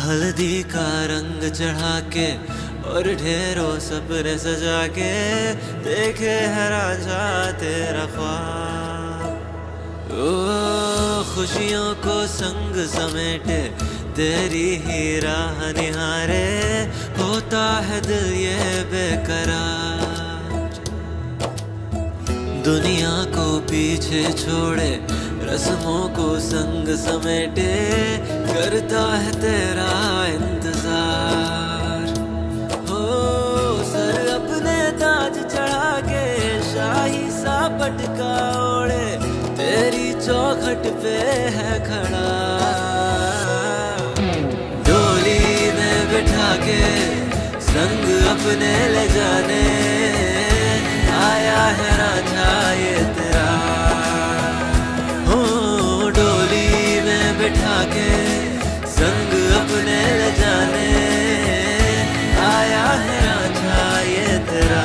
हल्दी का रंग चढ़ा के और ढेरों सपने सजा के देखे है राजा तेरा ख्वाब। ओ खुशियों को संग समेटे तेरी ही राह निहारे, होता है दिल ये बेकरार। दुनिया को पीछे छोड़े रस्मों को संग समेटे, करता है तेरा इंतजार। हो सर अपने ताज चढ़ा के शाही सा पटका ओढ़े, तेरी चौखट पे है खड़ा। डोली में बिठा के संग अपने ले जाने, आया है राजा ये तेरा। बिठा के संग अपने ले जाने, आया है राजा ये तेरा।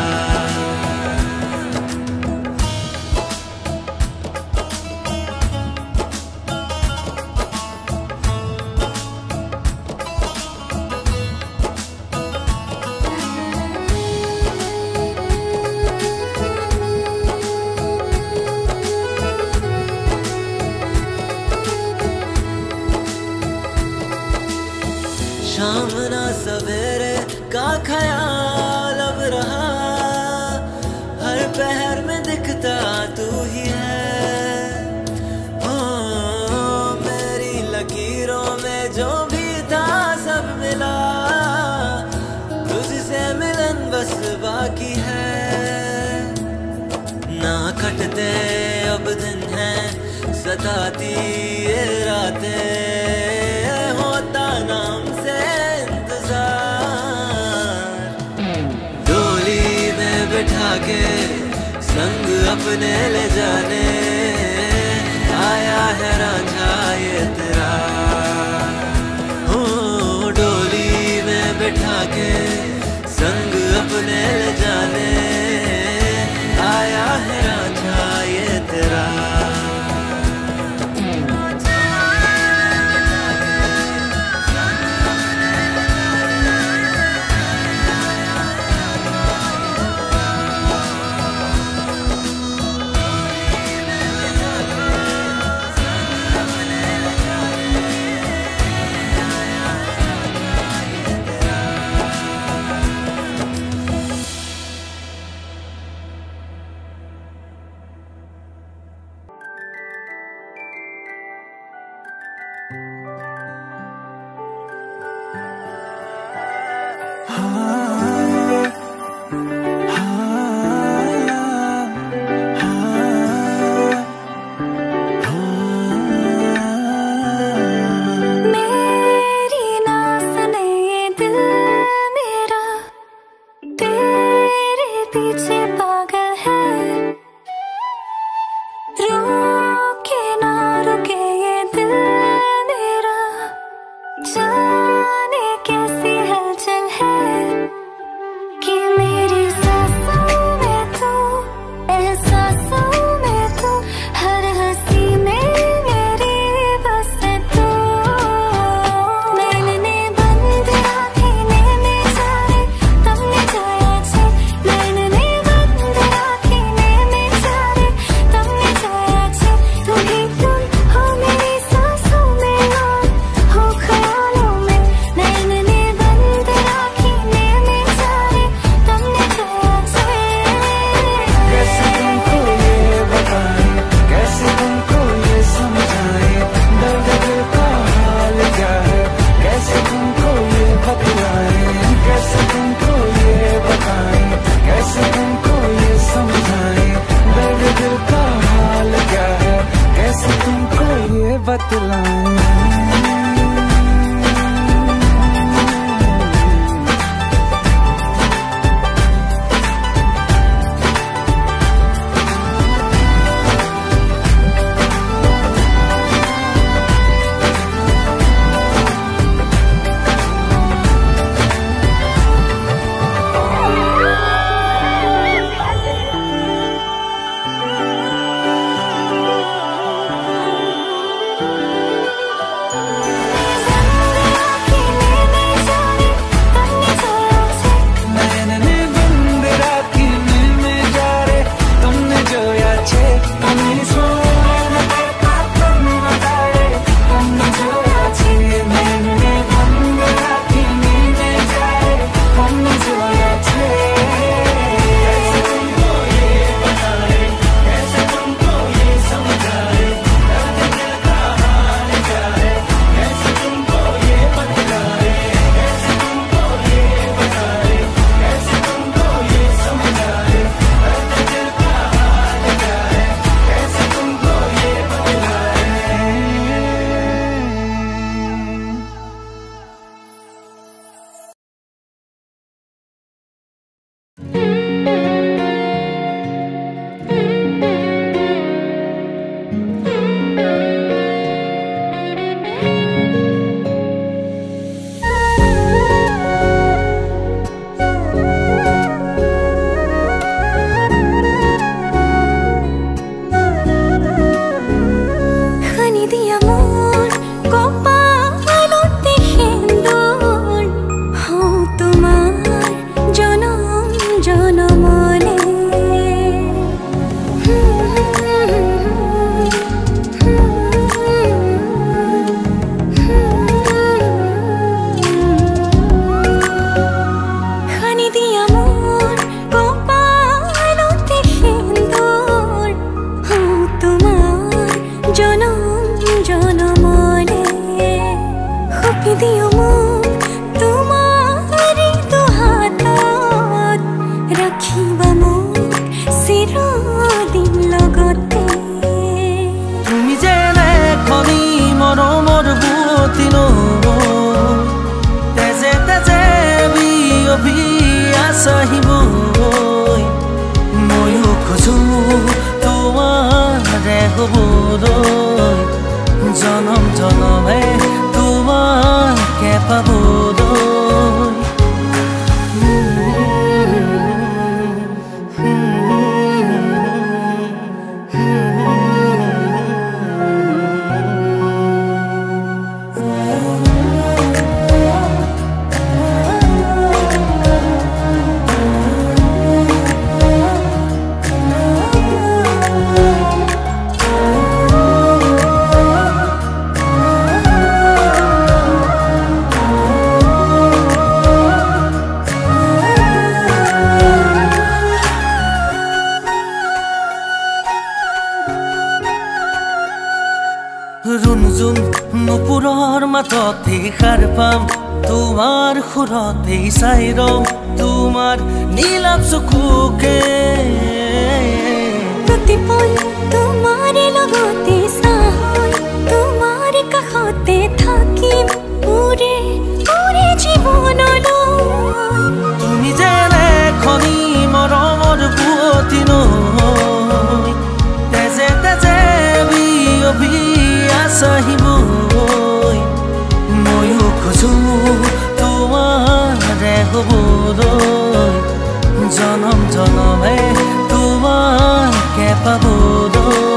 शाम ना सवेरे का ख्याल अब रहा, हर पहर में दिखता तू ही है। ओ मेरी लकीरों में जो भी था सब मिला, तुझसे मिलन बस बाकी है। ना कटते अब दिन हैं सताती ये रातें, होता नाम से बिठा के संग अपने ले जाने, आया है राजा ये तेरा। हो डोली में बिठा के संग अपने ले जाने, आया है राजा ये तेरा। আহিবই ময়ো খোজো তোমাৰে হ'বলৈ জনম জনমে তোমাকে পাবলৈ ৰুণজুন নুপুৰৰ মাততে সাৰ পাম তোমাৰ সুৰতে চাই ৰম তোমাৰ নীলাভ চকুকে প্ৰতিপল তোমাৰে লগতে চাই তোমাৰ কাষতে থাকিম পুৰে পুৰে জীৱনলৈ তুমি যেনে খনি মৰমৰ বুৱতী নৈ তেজে তেজে বিয়পি আহিবই ময়ো খোজো তোমাৰে হ'বলৈ জনম জনমে তোমাকে পাবলৈ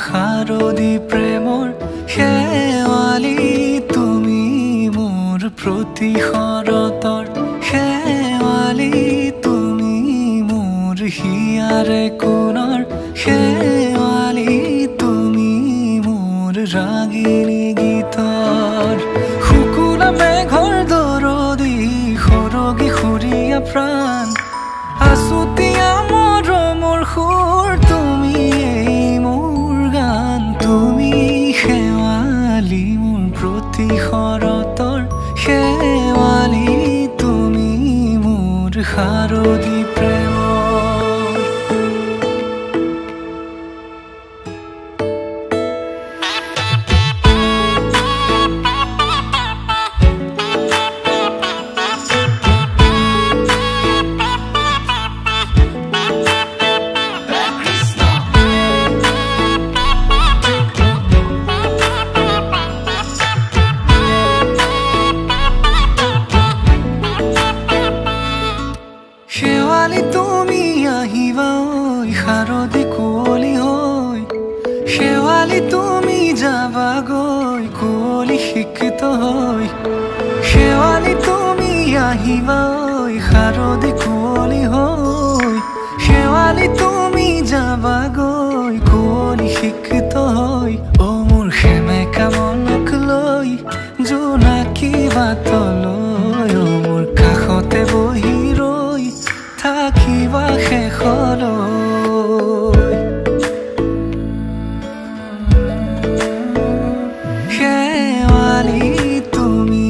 শাৰদী প্ৰেমৰ শেৱালি তুমি মোৰ প্ৰতি শৰতৰ শেৱালি তুমি মোৰ হিয়াৰে কোণৰ শেৱালি তুমি মোৰ ৰাগিনী গীতৰ শুকুলা মেঘৰ দৰদি সৰগী সুৰীয়া প্ৰাণ আছুতীয়া মৰমৰ সুৰ তুমি মোৰ গান তুমি শেৱালি মোৰ প্ৰতি শৰতৰ শেৱালি তুমি মোৰ শাৰদী প্ৰেমৰ শেৱালি তুমি আহিবা ঐ শাৰদী কুঁৱলী হৈ শেৱালি তুমি যাবাগৈ কুঁৱলী শিক্ষিত হৈ শেৱালি তুমি আহিবা ঐ শাৰদী কুঁৱলী হৈ শেৱালি তুমি যাবাগৈ কুঁৱলী শিক্ষিত হৈ অ মোৰ সেমেকা মনক লৈ জোনাকী বাটলৈ অ মোৰ কাষতে বহি থাকিবা শেষলৈ শেৱালি তুমি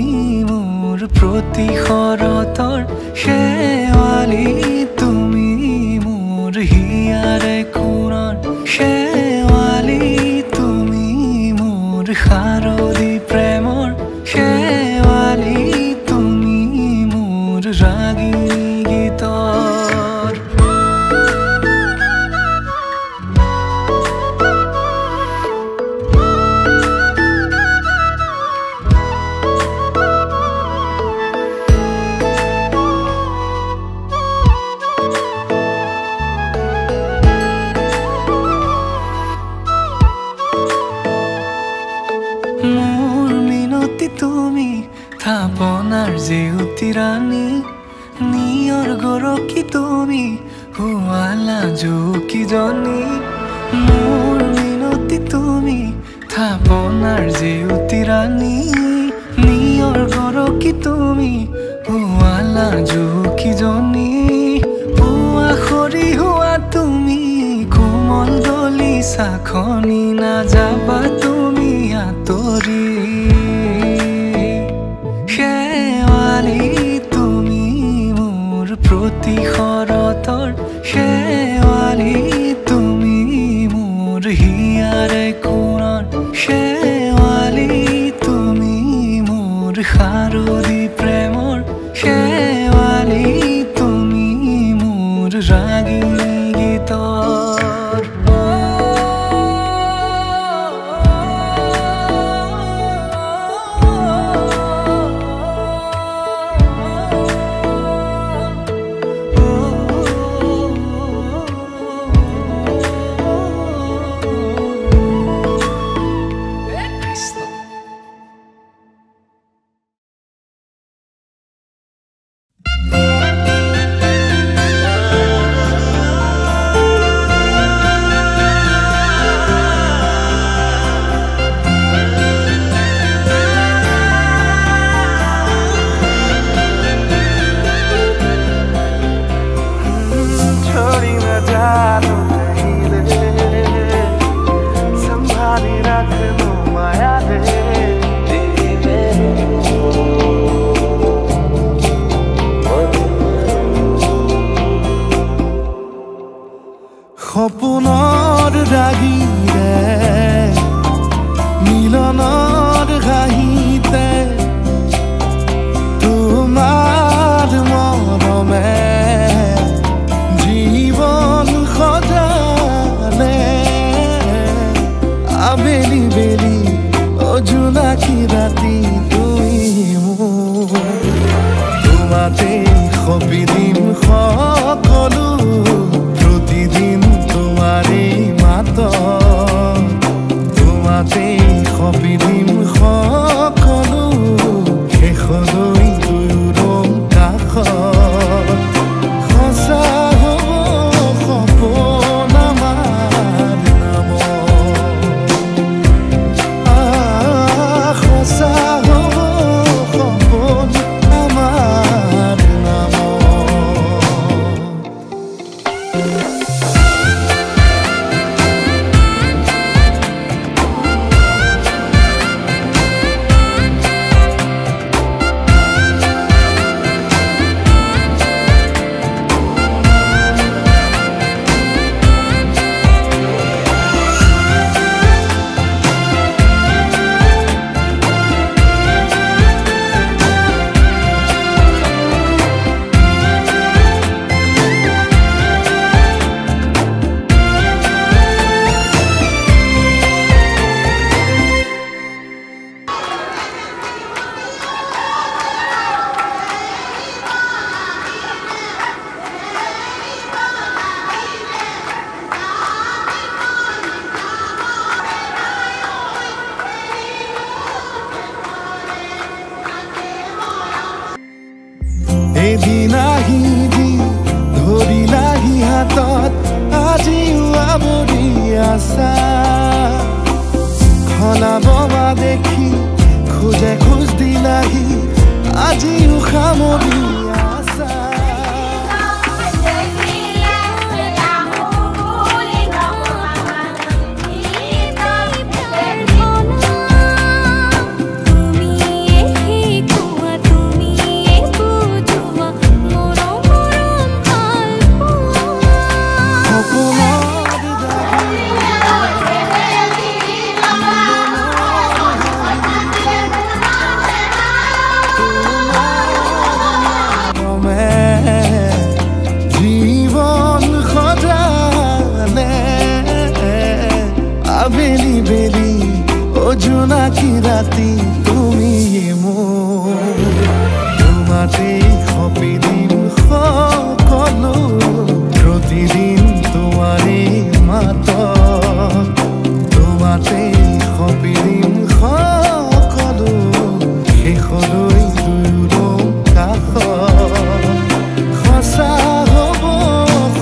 মোৰ প্ৰতি শৰতৰ শেৱালি তুমি মোৰ হিয়াৰে কোণৰ শেৱালি তুমি মোৰ শাৰদী প্ৰেমৰ শেৱালি তুমি মোৰ ৰাগিনী গীতৰ মোৰ মিনতি তুমি থাপনাৰ জেউতি ৰাণী নিয়ৰ গৰকী তুমি শুৱালা জুকিজনী মোৰ মিনতি তুমি থাপনাৰ জেউতি ৰাণী নিয়ৰ গৰকী তুমি শুৱালা জুকিজনী পুৱা খৰি হোৱা তুমি কোমল দলি চাখনি নাযাবা তুমি আঁতৰি শেৱালি তুমি মোৰ প্ৰতি শৰতৰ শেৱালি তুমি মোৰ হিয়াৰে কোণৰ শেৱালি তুমি মোৰ শাৰদী প্ৰেমৰ শেৱালি তুমি মোৰ ৰাগিনী গীতৰ সপোনৰ ৰাগিৰে মিলনৰ ঘাঁহিতে তোমাৰ মৰমে জীৱন সজালে আবেলি বেলি অজোনাকী ৰাতি তুমি মোৰ তোমাতে সপি দিম সকলো প্ৰতিদিন তোমাৰেই মাতত নাহি আজিও সামৰি আছা বেলি বেলি ও জোনাকি ৰাতি তুমি মোৰ তোমাতে সপি দিম সকলো প্ৰতিদিন তোমাৰে মাত তোমাতে সপি দিম সকলো শেষলৈ দুয়ো কাষ সঁচা হ'ব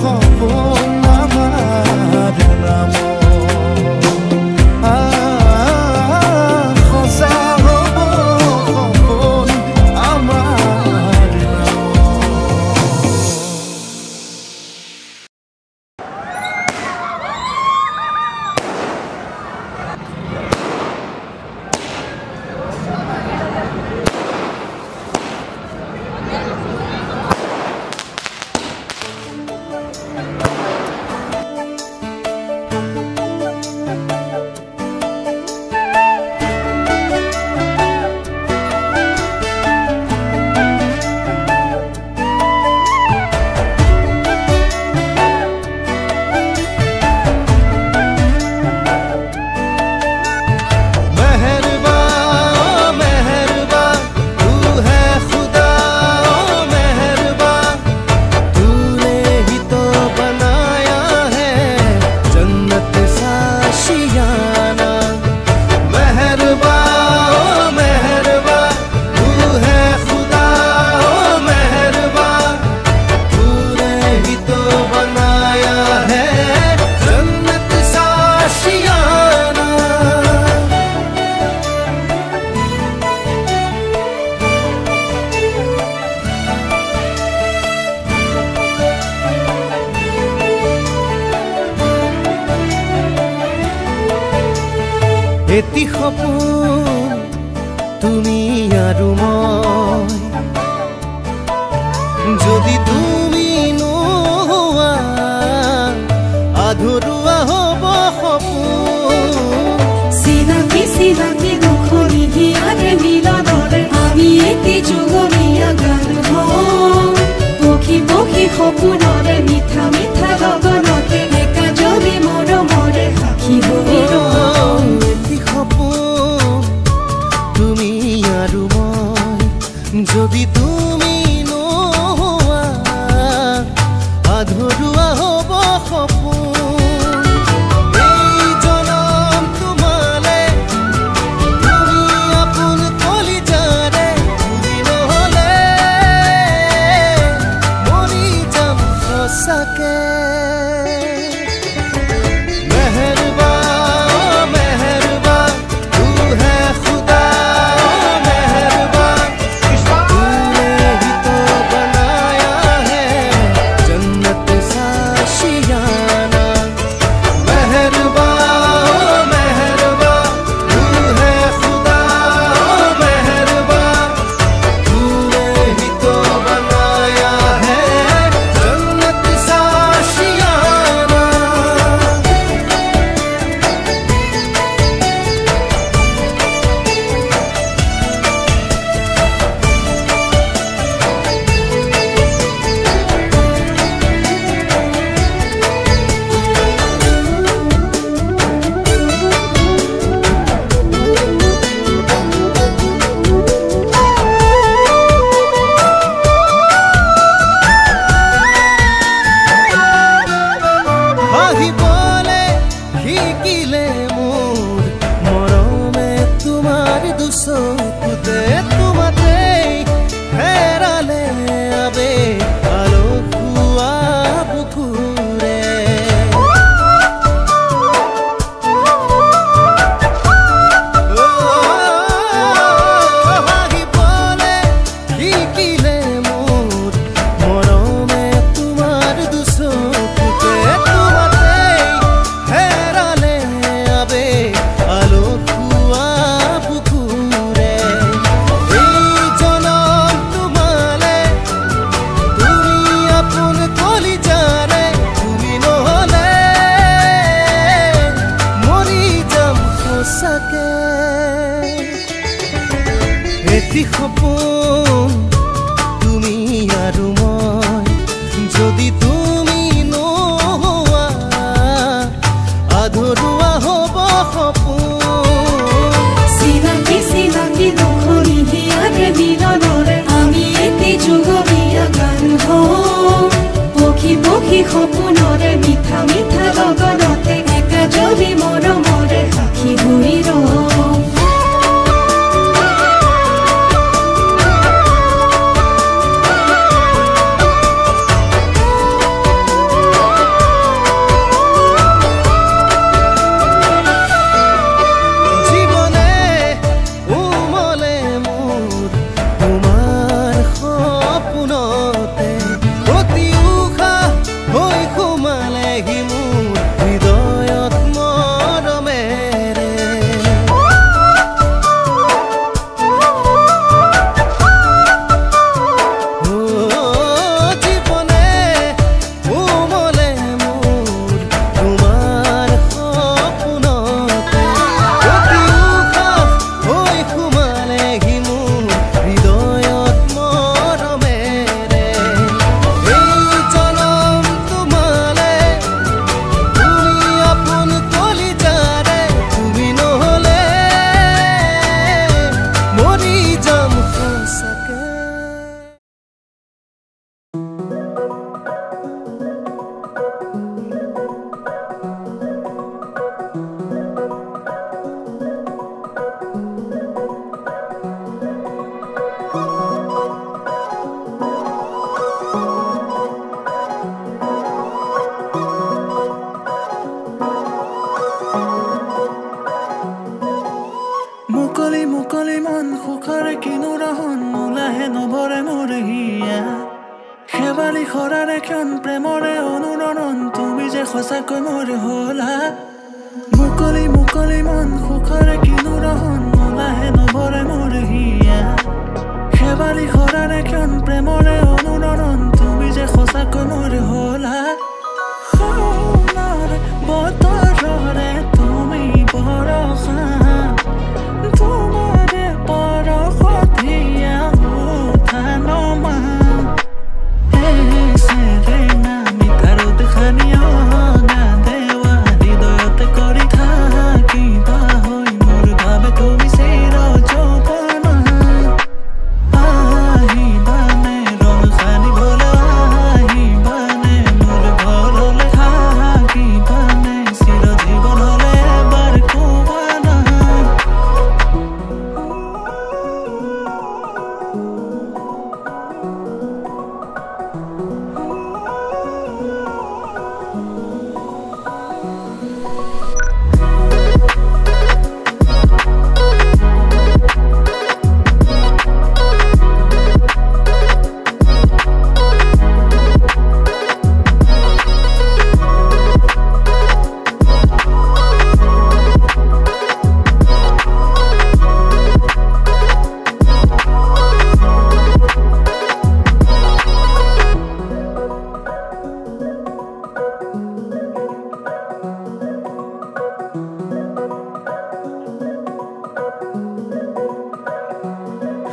সপোন আমাৰ নাম এটি সপোন তুমি আৰু মই যদি তুমি নোহোৱা আধৰুৱা হ'ব সপোন চিনাকি চিনাকি দুখনি হিয়াৰে মিলনৰে আমি এটি যুগমীয়া গান পক্ষী পক্ষী সপোনৰে মিঠা মিঠা লগনতে একা যদি মৰমৰে সাক্ষী হৈ যদি তুমি নোহোৱা আধৰুৱা হ'ব সপোন এই জনম তোমালে তুমি আপোন কলিজাৰে বুজি নহ'লে মৰি যাম সঁচাকে এটি সপোন তুমি আৰু মই যদি তুমি নোহোৱা আধৰুৱা হ'ব সপোন চিনাকি চিনাকি দুখনি হিয়াৰে মিলনৰে আমি এটি যুগমীয়া গান হওঁ পক্ষী পক্ষী সপোনৰে মিঠা মিঠা লগনতে একাজলি মৰমৰে সাক্ষী হৈ ৰওঁ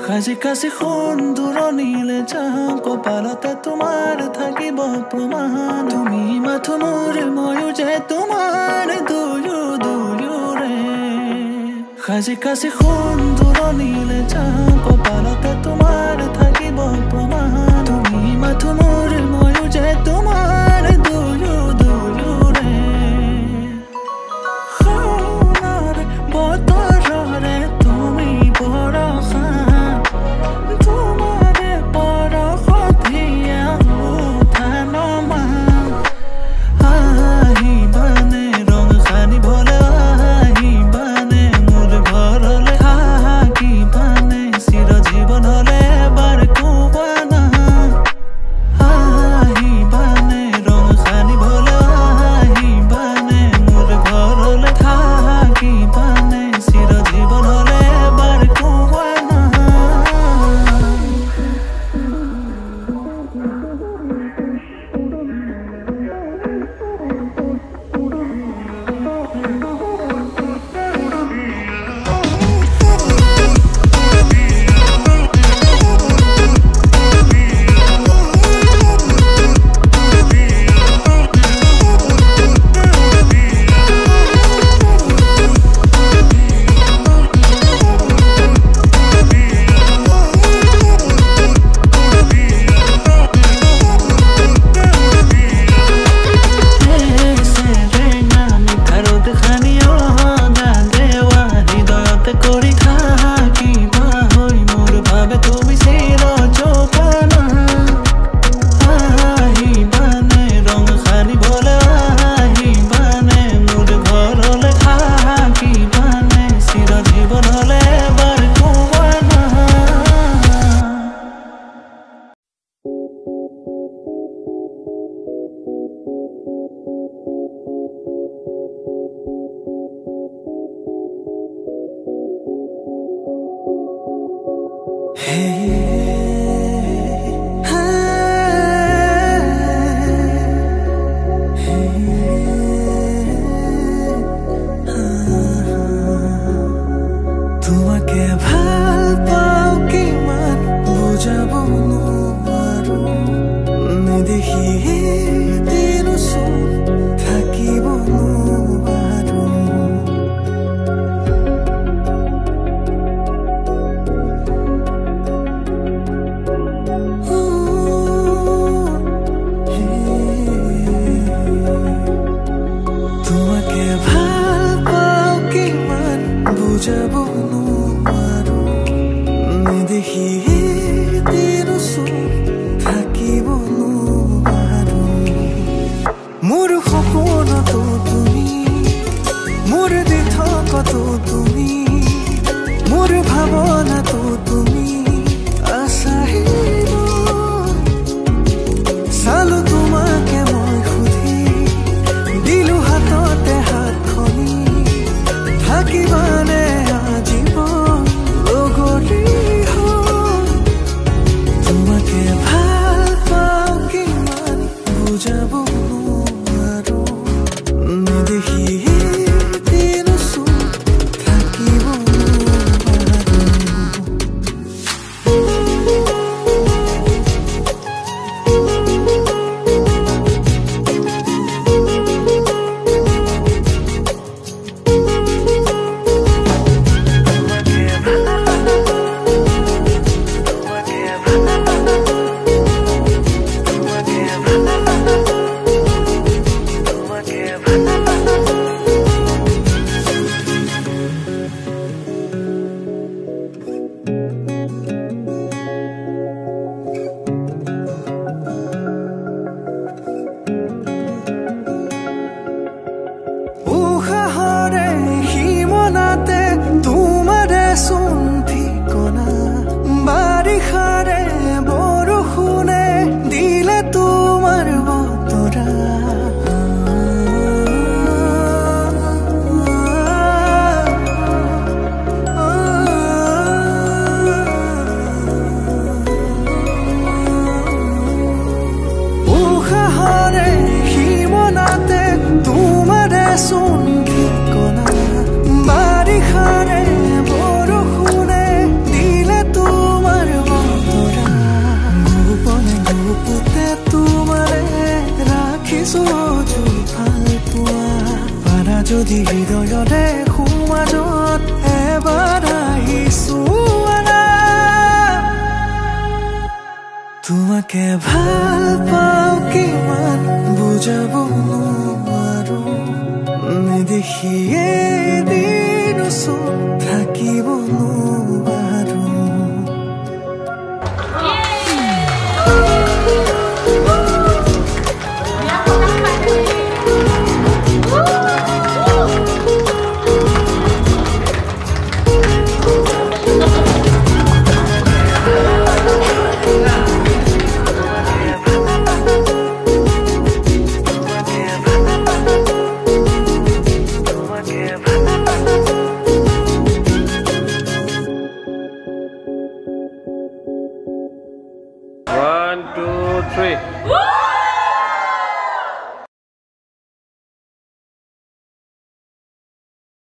কাশি কাশি শুন দূৰণিলে যাওঁ কপালতে তোমাৰ থাকিব প্ৰমাণ তুমি মাথো মোৰ ময়ো যে তোমাৰ দুয়ো দুয়োৰে কাশি কাশি শুন দূৰণিলে যাওঁ কপালতে তোমাৰ থাকিব প্ৰমাণ তুমি মাথো মোৰ ময়ো যে তোমাৰ দুয়ো দুয়োৰে সোণৰ বতৰৰে তুমি বৰষা জীবন হলে এবাৰ কুবানা তোমাকে ভাল পাও কিমান বুজাব নোৱাৰো নেদেখি দিন থাকিব নোৱাৰো তোমাকে ভাল পাও কিমান বুজাব নোৱাৰো নেদেখি দিন থাকিব নোৱাৰো মোৰ সপোনতো তুমি মোৰ দিঠকতো তুমি মোৰ ভাৱনাতো তুমি আছাহি চালো তোমাকে মই সুধি দিলো হাততে হাতখনি থাকিবানে আজীৱন লগৰী হৈ তোমাকে ভাল পাও কিমান বুজাব নোৱাৰো নেদেখি দিন থাকিব নোৱাৰো উশাহৰে হিমনাতে তোমাৰে চোন ঠিকনা বাৰিষাৰে বৰষুণে দিলে তোমাৰ বতৰা উশাহৰে হিমনাতে তোমাৰে চোন ঠিকনা বাৰিষাৰে বৰষুণে দিলে তোমাৰ বতৰা গোপনে গোপতে তোমাৰে ৰাখিছো ভাল পোৱা পাৰা যদি হৃদয়তে সমাজত এবাৰ আহিছো তোমাকে ভাল পাও কিমান বুজাব নোৱাৰো নেদেখিয়ে দিন থাকিব নোৱাৰো